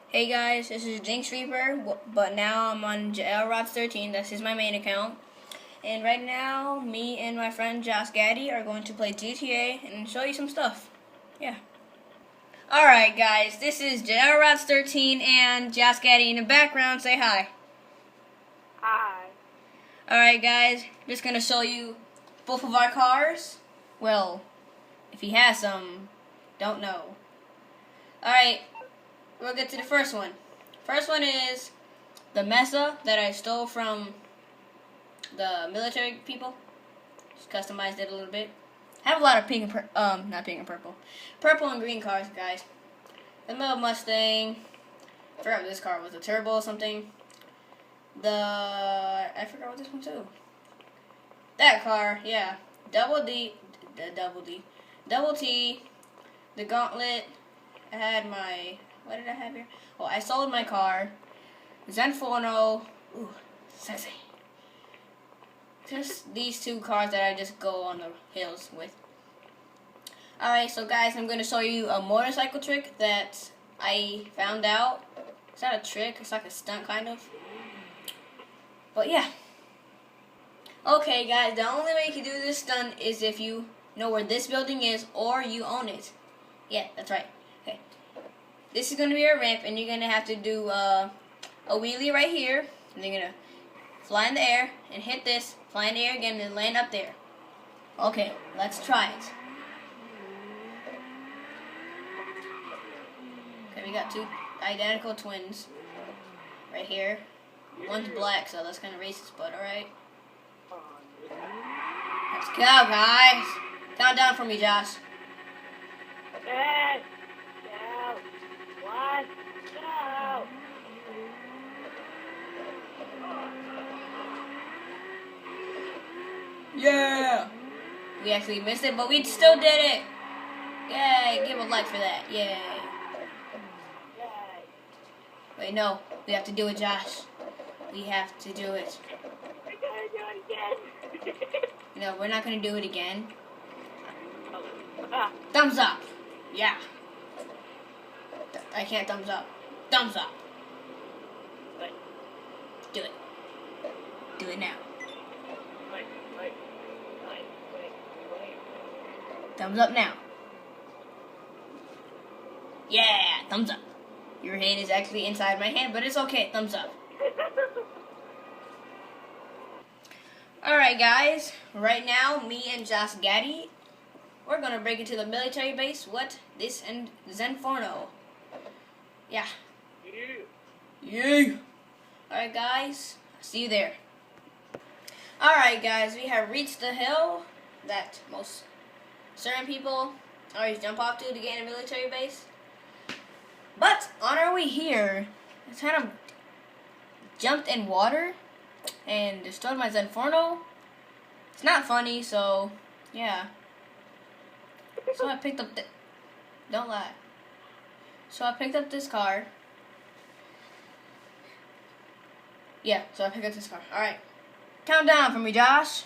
Hey guys, this is Jinx Reaper, but now I'm on JoshGaddy. This is my main account. And right now, me and my friend JoshGaddy are going to play GTA and show you some stuff. Yeah. Alright guys, this is JoshGaddy and JoshGaddy in the background. Say hi. Hi. Alright guys, just going to show you both of our cars. Well, if he has some, don't know. Alright. We'll get to the first one. First one is the Mesa that I stole from the military people. Just customized it a little bit. I have a lot of pink and not pink and purple and green cars, guys. The Middle Mustang. I forgot what this car was. A turbo or something. I forgot what this one too. That car, yeah. Double T. The Gauntlet. I had my. What did I have here? Oh, I sold my car. Zenforno. Ooh, sexy. Just these two cars that I just go on the hills with. Alright, so guys, I'm going to show you a motorcycle trick that I found out. It's not a trick, it's like a stunt kind of. But yeah. Okay guys, the only way you can do this stunt is if you know where this building is or you own it. Yeah, that's right. Okay. This is going to be a ramp, and you're going to have to do a wheelie right here. And you're going to fly in the air and hit this, fly in the air again, and land up there. Okay, let's try it. Okay, we got two identical twins right here. One's black, so that's kind of racist, but alright. Let's go, guys. Count down for me, Josh. 10, 9, 1, go! Yeah! We actually missed it, but we still did it! Yay! Give a like for that. Yay! Wait, no. We have to do it, Josh. We have to do it. We're gonna do it again. No, we're not gonna do it again. Thumbs up! Yeah. I can't thumbs up. Thumbs up. Wait. Do it. Do it now. Wait. Thumbs up now. Yeah, thumbs up. Your hand is actually inside my hand, but it's okay. Thumbs up. Alright guys, right now, me and JoshGaddy, we're gonna break into the military base with this and Zenforno. Yeah. Yeah. Alright guys, see you there. Alright guys, we have reached the hill that most certain people always jump off to get in a military base. But on our way here, it's kind of jumped in water and destroyed my Zenforno. It's not funny, so yeah. So I picked up don't lie. So I picked up this car. Yeah, so I picked up this car. Alright. Count down for me, Josh.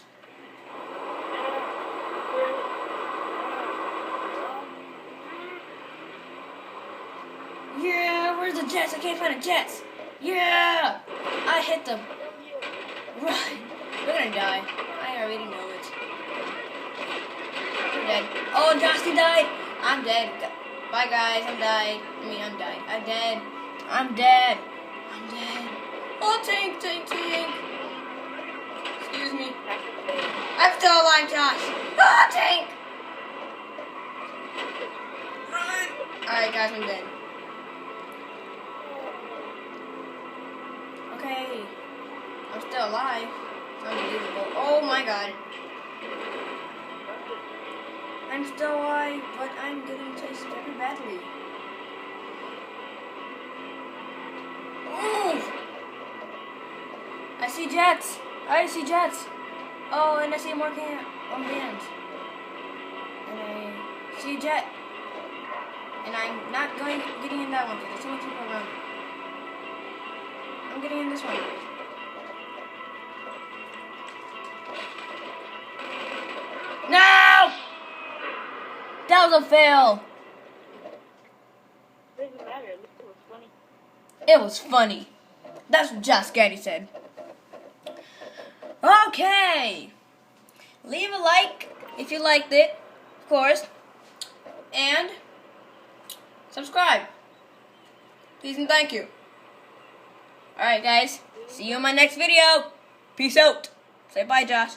Yeah, where's the jets? I can't find the jets. Yeah! I hit them. Right. We're gonna die. I already know it. We're dead. Oh, Josh, died. I'm dead. Bye, guys. I'm died. I'm died. I'm dead. I'm dead. I'm dead. Oh, tank. Excuse me. I'm still alive, Josh. Oh, tank. Run. Alright, guys, I'm dead. Okay. I'm still alive. It's unbelievable. Oh my god. I'm still alive, but I'm getting chased very badly. Ooh! I see jets. Oh, and I see more vans. And I see a jet. And I'm not getting in that one because there's so many people around. I'm getting in this one. No! That was a fail. Doesn't matter. This was funny. It was funny. That's what JoshGaddy said. Okay. Leave a like if you liked it, of course. And subscribe. Please and thank you. Alright guys, see you in my next video. Peace out. Say bye, Josh.